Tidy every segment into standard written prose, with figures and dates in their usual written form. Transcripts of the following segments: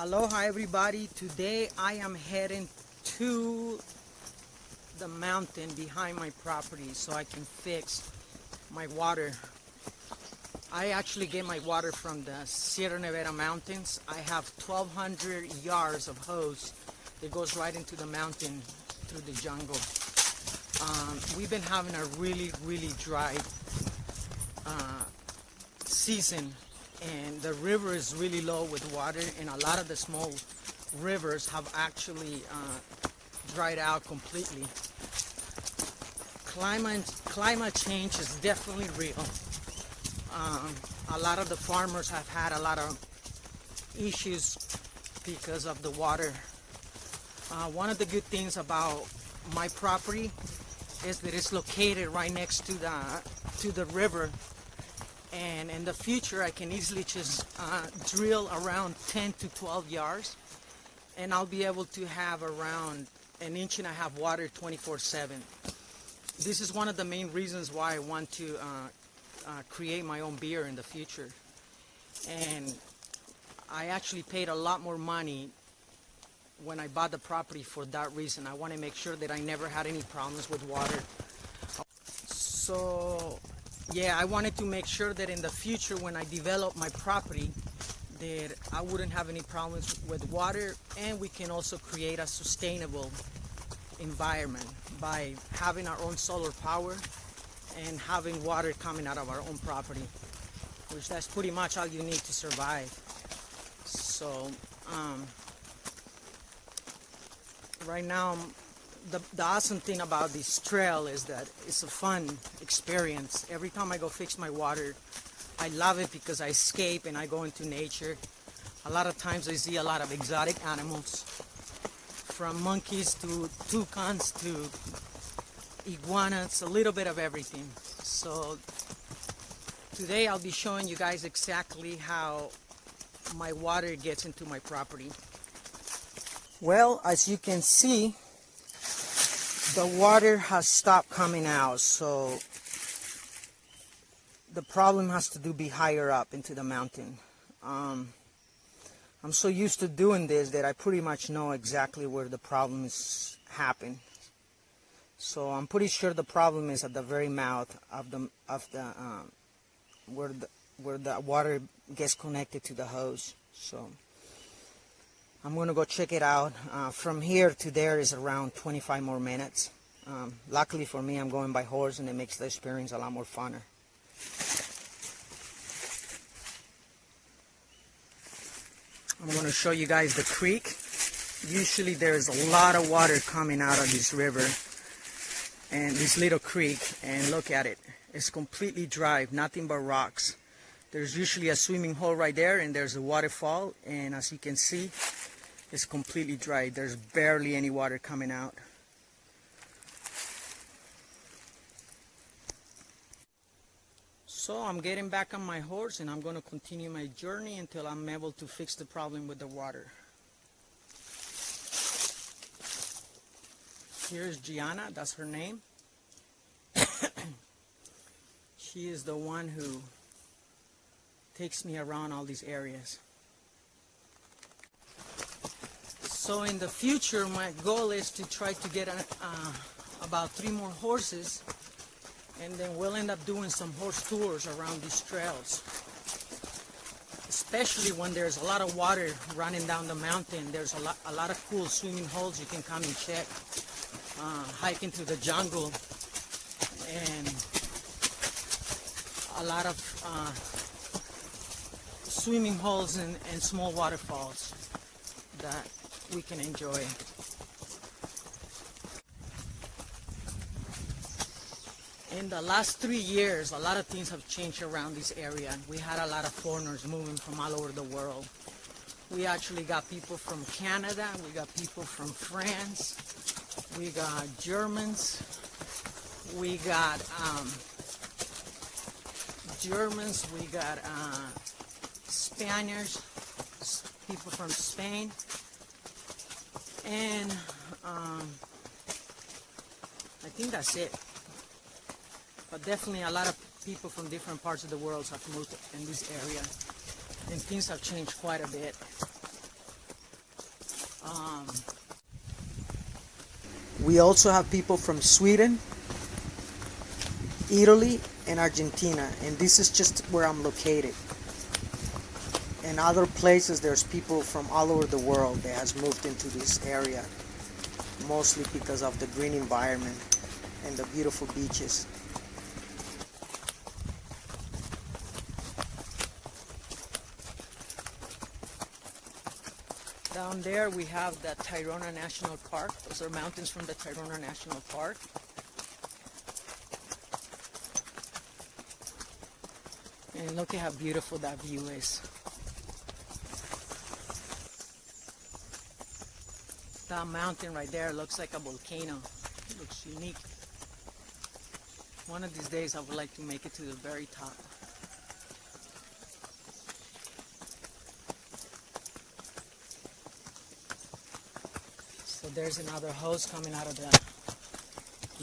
Aloha everybody. Today I am heading to the mountain behind my property so I can fix my water. I actually get my water from the Sierra Nevada mountains. I have 1,200 yards of hose that goes right into the mountain through the jungle. We've been having a really dry season, and the river is really low with water, and a lot of the small rivers have actually dried out completely. Climate change is definitely real. A lot of the farmers have had a lot of issues because of the water. One of the good things about my property is that it's located right next to the river, and in the future I can easily just drill around 10 to 12 yards, and I'll be able to have around 1.5 inches water 24/7. This is one of the main reasons why I want to create my own beer in the future. And I actually paid a lot more money when I bought the property for that reason. I want to make sure that I never had any problems with water. So yeah, I wanted to make sure that in the future when I develop my property that I wouldn't have any problems with water, and we can also create a sustainable environment by having our own solar power and having water coming out of our own property, which that's pretty much all you need to survive. So right now, the awesome thing about this trail is that it's a fun experience. Every time I go fix my water, I love it because I escape and I go into nature. A lot of times I see a lot of exotic animals, from monkeys to toucans to iguanas, a little bit of everything. So today I'll be showing you guys exactly how my water gets into my property. Well, as you can see, the water has stopped coming out, so the problem has to be higher up into the mountain. I'm so used to doing this that I pretty much know exactly where the problem is happening. So I'm pretty sure the problem is at the very mouth of the where the water gets connected to the hose. So I'm gonna go check it out. From here to there is around 25 more minutes. Luckily for me, I'm going by horse, and it makes the experience a lot more funner. I'm going to show you guys the creek. Usually there's a lot of water coming out of this river and this little creek, and look at it. It's completely dry, nothing but rocks. There's usually a swimming hole right there, and there's a waterfall, and as you can see, it's completely dry. There's barely any water coming out. So I'm getting back on my horse, and I'm going to continue my journey until I'm able to fix the problem with the water. Here's Gianna, that's her name. She is the one who takes me around all these areas. So in the future, my goal is to try to get about 3 more horses, and then we'll end up doing some horse tours around these trails. Especially when there's a lot of water running down the mountain. There's a lot of cool swimming holes you can come and check. Hiking through the jungle, and a lot of swimming holes and small waterfalls that we can enjoy. In the last 3 years, a lot of things have changed around this area. We had a lot of foreigners moving from all over the world. We actually got people from Canada, we got people from France, we got Germans, we got Spaniards, people from Spain, and I think that's it. But definitely a lot of people from different parts of the world have moved in this area, and things have changed quite a bit. We also have people from Sweden, Italy, and Argentina, and this is just where I'm located. In other places, there's people from all over the world that has moved into this area, mostly because of the green environment and the beautiful beaches. Down there we have the Tayrona National Park. Those are mountains from the Tayrona National Park. And look at how beautiful that view is. That mountain right there looks like a volcano. It looks unique. One of these days I would like to make it to the very top. So there's another hose coming out of the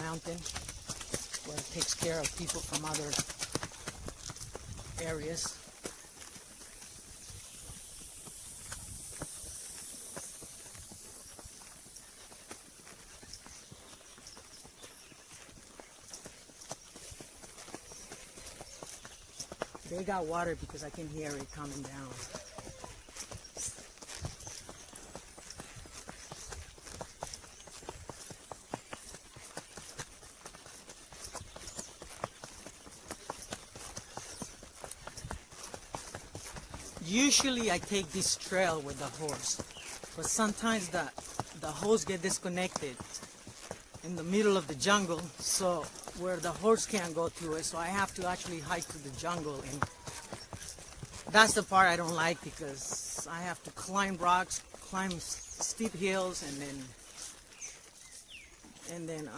mountain where it takes care of people from other areas. They got water because I can hear it coming down. Usually I take this trail with the horse, but sometimes the hose get disconnected in the middle of the jungle, so where the horse can't go through it, so I have to actually hike through the jungle, and that's the part I don't like because I have to climb rocks, climb steep hills, and then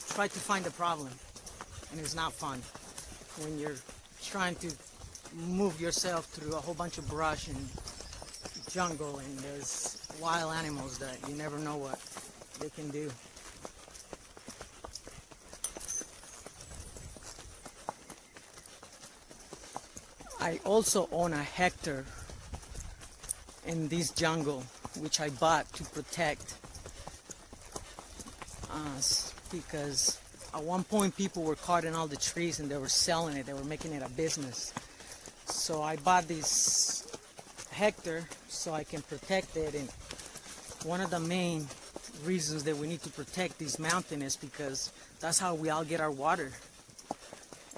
try to find the problem, and it's not fun when you're trying to move yourself through a whole bunch of brush and jungle, and there's wild animals that you never know what they can do. I also own a hectare in this jungle, which I bought to protect us, because at one point people were cutting all the trees and they were selling it, they were making it a business. So I bought this hectare so I can protect it, and one of the main reasons that we need to protect this mountain is because that's how we all get our water.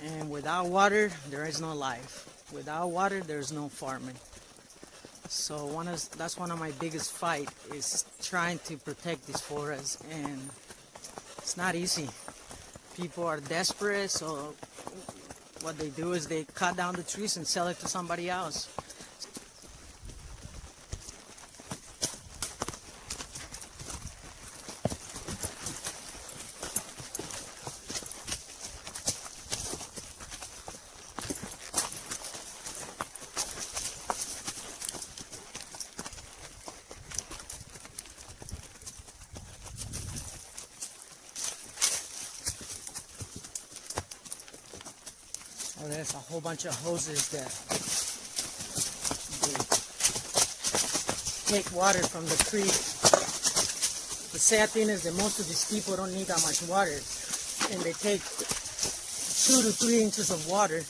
And without water, there is no life. Without water, there's no farming. So that's one of my biggest fight is trying to protect this forest, and it's not easy. People are desperate, so what they do is they cut down the trees and sell it to somebody else. Oh, there's a whole bunch of hoses that they take water from the creek. The sad thing is that most of these people don't need that much water, and they take 2 to 3 inches of water,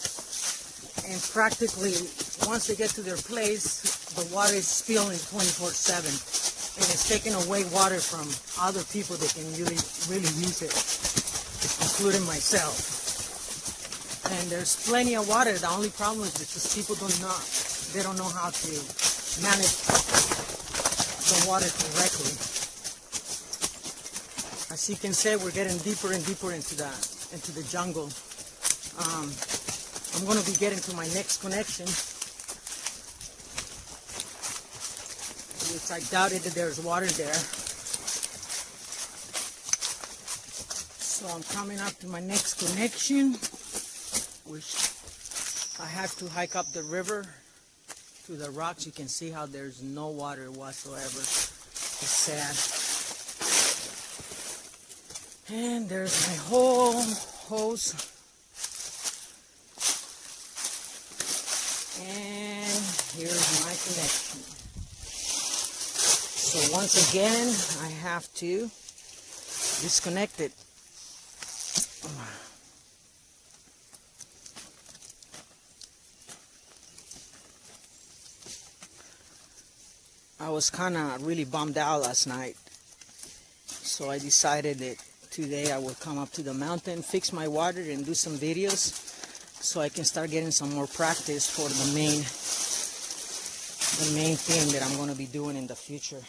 and practically once they get to their place, the water is spilling 24/7, and it's taking away water from other people that can really use it, including myself. And there's plenty of water. The only problem is because people don't know how to manage the water correctly. As you can see, we're getting deeper and deeper into the jungle. I'm going to be getting to my next connection, which I doubted that there's water there. So I'm coming up to my next connection, which I have to hike up the river to the rocks. You can see how there's no water whatsoever. It's sad. And there's my whole hose. And here's my connection. So once again, I have to disconnect it. I was kind of really bummed out last night, so I decided that today I would come up to the mountain, fix my water, and do some videos so I can start getting some more practice for the main thing that I'm going to be doing in the future.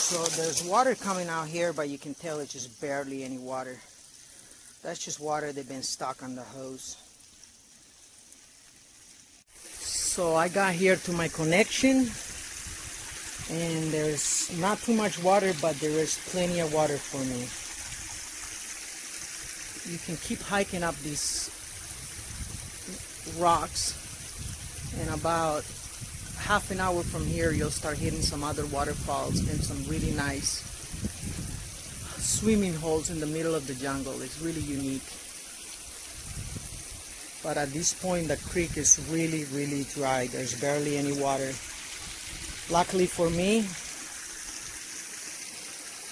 So there's water coming out here, but you can tell it's just barely any water. That's just water that's been stuck on the hose. So I got here to my connection, and there's not too much water, but there is plenty of water for me. You can keep hiking up these rocks, and about half an hour from here you'll start hitting some other waterfalls and some really nice swimming holes in the middle of the jungle. It's really unique. But at this point the creek is really dry. There's barely any water. Luckily for me,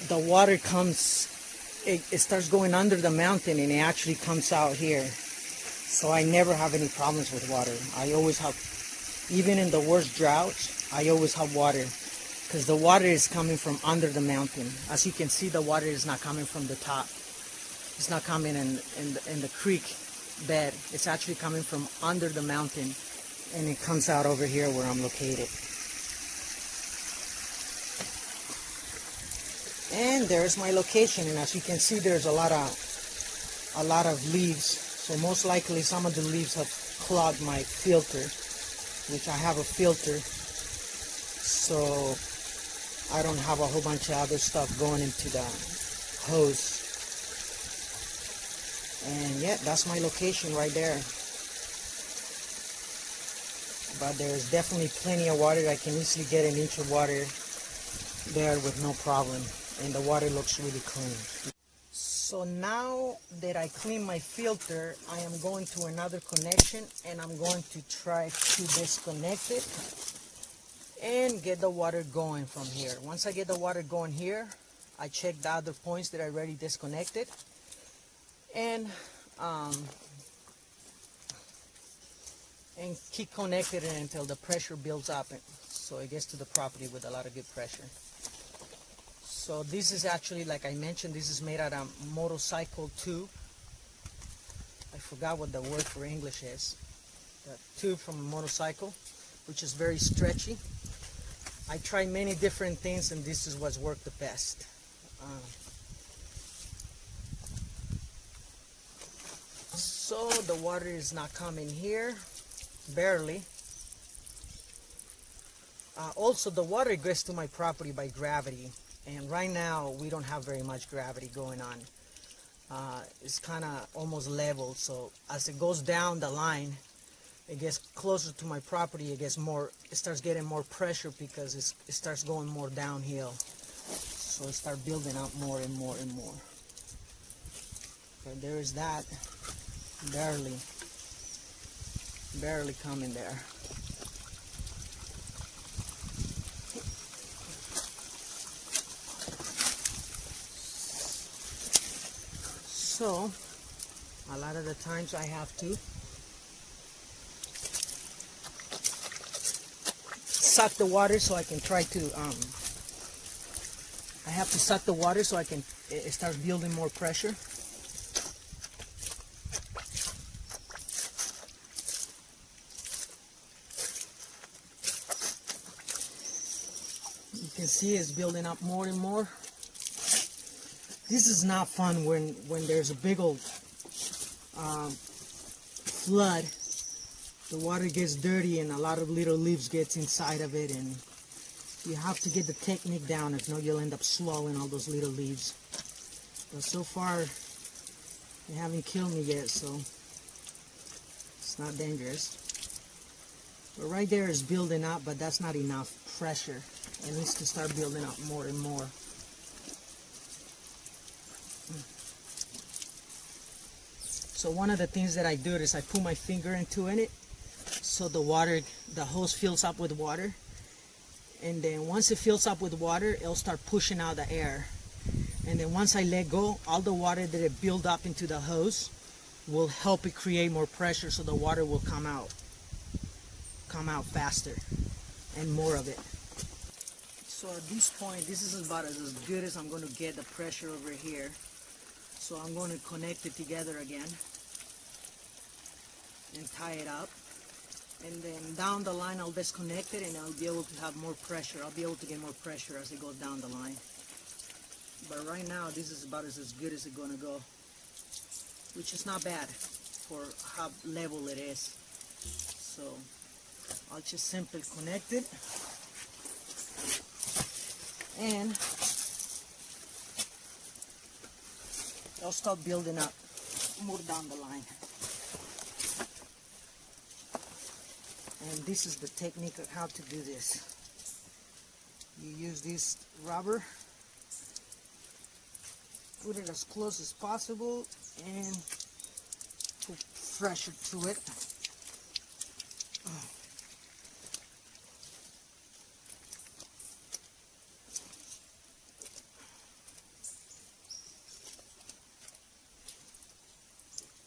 the water comes, it starts going under the mountain and it actually comes out here. So I never have any problems with water. I always have, even in the worst droughts, I always have water, because the water is coming from under the mountain. As you can see, the water is not coming from the top. It's not coming in the creek bed. It's actually coming from under the mountain, and it comes out over here where I'm located. And there's my location, and as you can see, there's a lot of leaves. So most likely some of the leaves have clogged my filter, which I have a filter, so I don't have a whole bunch of other stuff going into the hose. And yeah, that's my location right there. But there's definitely plenty of water. I can easily get an inch of water there with no problem. And the water looks really clean. So now that I clean my filter, I am going to another connection, and I'm going to try to disconnect it and get the water going from here. Once I get the water going here, I check the other points that I already disconnected, and keep connected until the pressure builds up, so it gets to the property with a lot of good pressure. So this is actually, like I mentioned, this is made out of motorcycle tube. I forgot what the word for English is. The tube from a motorcycle, which is very stretchy. I tried many different things, and this is what's worked the best. So the water is not coming here, barely. Also, the water gets to my property by gravity. And right now, we don't have very much gravity going on. It's kind of almost level, so as it goes down the line, it gets closer to my property, it starts getting more pressure because it starts going more downhill. So it starts building up more and more and more. But there is that, barely coming there. So, a lot of the times I have to suck the water so I can try to, I have to suck the water so it starts building more pressure. You can see it's building up more and more. This is not fun when there's a big old flood. The water gets dirty and a lot of little leaves gets inside of it, and you have to get the technique down. If not, you'll end up swallowing all those little leaves. But so far, they haven't killed me yet, so it's not dangerous. But right there is building up, but that's not enough pressure. It needs to start building up more and more. So one of the things that I do is I put my finger into it, so the hose fills up with water, And then once it fills up with water, it'll start pushing out the air. And then once I let go, all the water that it built up into the hose will help it create more pressure, so the water will come out faster and more of it. So at this point, this is about as good as I'm going to get the pressure over here. So I'm going to connect it together again and tie it up. And then down the line I'll disconnect it and I'll be able to have more pressure. I'll be able to get more pressure as it goes down the line. But right now this is about as good as it's gonna go, which is not bad for how level it is. So I'll just simply connect it and I'll start building up more down the line. And this is the technique of how to do this. You use this rubber, put it as close as possible, and put pressure to it.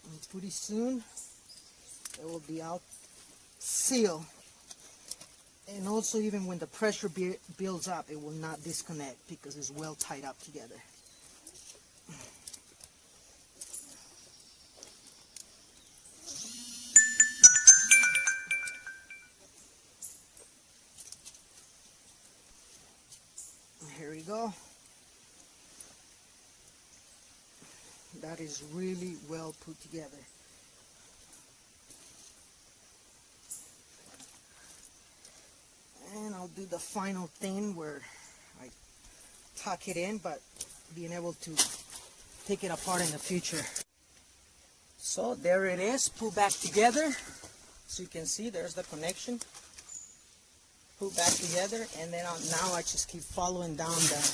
And pretty soon it will be out seal, and also even when the pressure builds up, it will not disconnect because it's well tied up together. Here we go. That is really well put together. And I'll do the final thing where I tuck it in, but being able to take it apart in the future. So there it is, put back together. So you can see there's the connection. Put back together, and then now I just keep following down the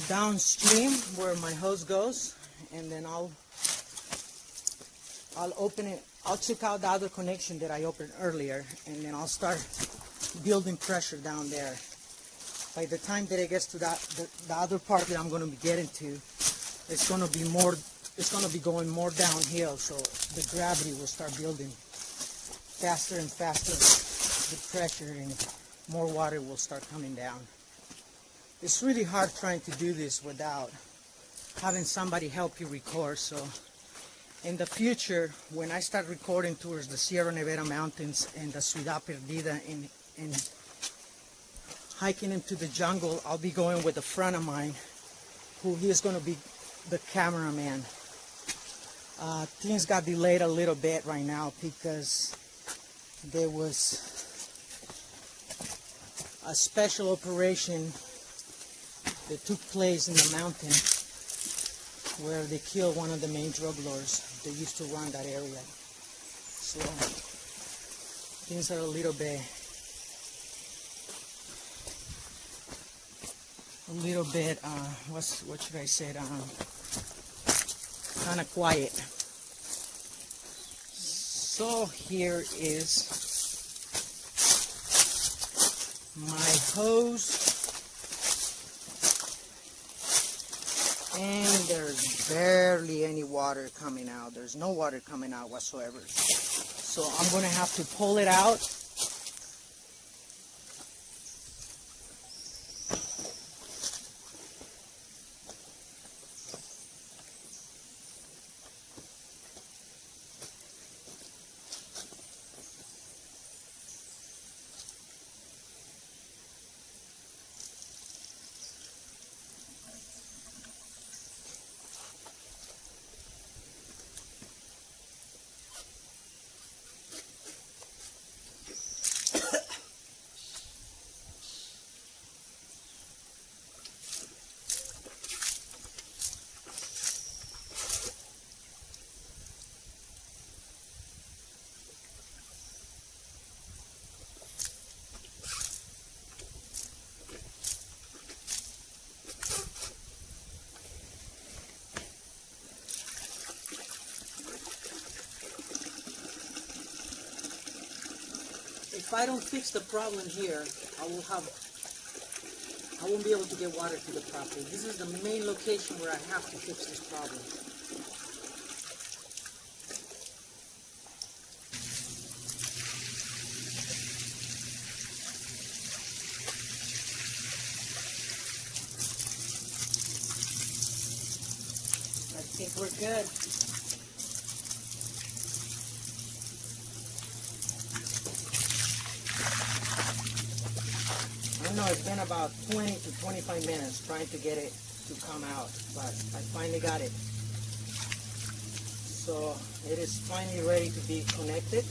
downstream where my hose goes, and then I'll open it. I'll check out the other connection that I opened earlier, and then I'll start building pressure down there. By the time that it gets to the other part that I'm going to be getting to, it's going to be going more downhill, so the gravity will start building faster and faster, the pressure, and more water will start coming down. It's really hard trying to do this without having somebody help you record. So in the future, when I start recording towards the Sierra Nevada mountains and the Ciudad Perdida and hiking into the jungle, I'll be going with a friend of mine who is going to be the cameraman. Things got delayed a little bit right now because there was a special operation that took place in the mountain where they killed one of the main drug lords that used to run that area. So things are a little bit what should I say, kind of quiet. So here is my hose, and there's barely any water coming out. There's no water coming out whatsoever. So I'm going to have to pull it out. if I don't fix the problem here, I won't be able to get water to the property. This is the main location where I have to fix this problem. I think we're good. I know it's been about 20 to 25 minutes trying to get it to come out, but I finally got it. So it is finally ready to be connected.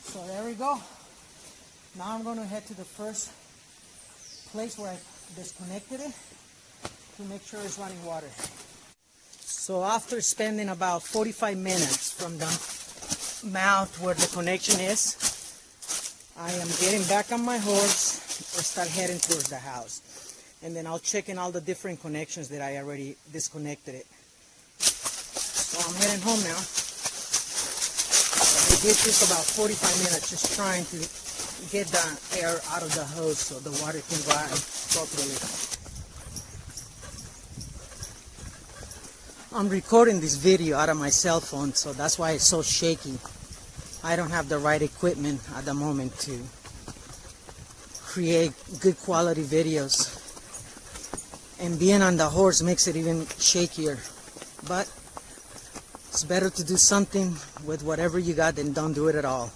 So there we go. Now I'm going to head to the first place where I disconnected it to make sure it's running water. So after spending about 45 minutes from the mouth where the connection is, I am getting back on my horse and start heading towards the house. And then I'll check in all the different connections that I already disconnected it. So I'm heading home now. It did take about 45 minutes just trying to get the air out of the hose so the water can go out properly. I'm recording this video out of my cell phone, so that's why it's so shaky. I don't have the right equipment at the moment to create good quality videos. And being on the horse makes it even shakier. But it's better to do something with whatever you got than don't do it at all.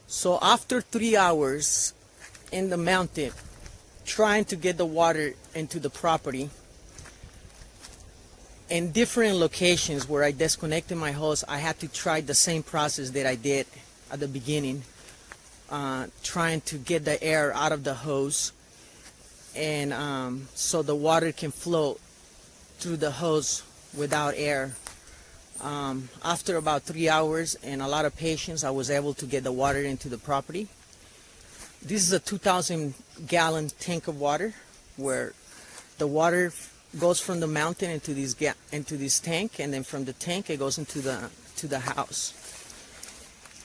So after 3 hours in the mountain trying to get the water into the property, in different locations where I disconnected my hose, I had to try the same process that I did at the beginning, trying to get the air out of the hose, and so the water can flow through the hose without air. After about 3 hours and a lot of patience, I was able to get the water into the property. This is a 2,000-gallon tank of water where the water goes from the mountain into this tank, and then from the tank it goes into the house.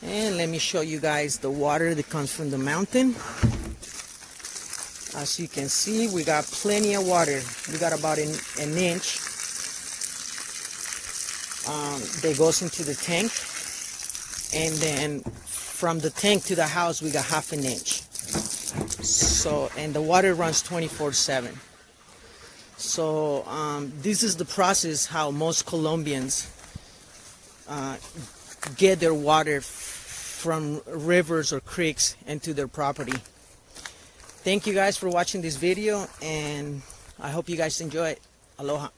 And let me show you guys the water that comes from the mountain. As you can see, we got plenty of water. We got about an inch that goes into the tank, and then from the tank to the house we got half an inch. So, and the water runs 24/7. So this is the process how most Colombians get their water from rivers or creeks into their property. Thank you guys for watching this video, and I hope you guys enjoy it. Aloha.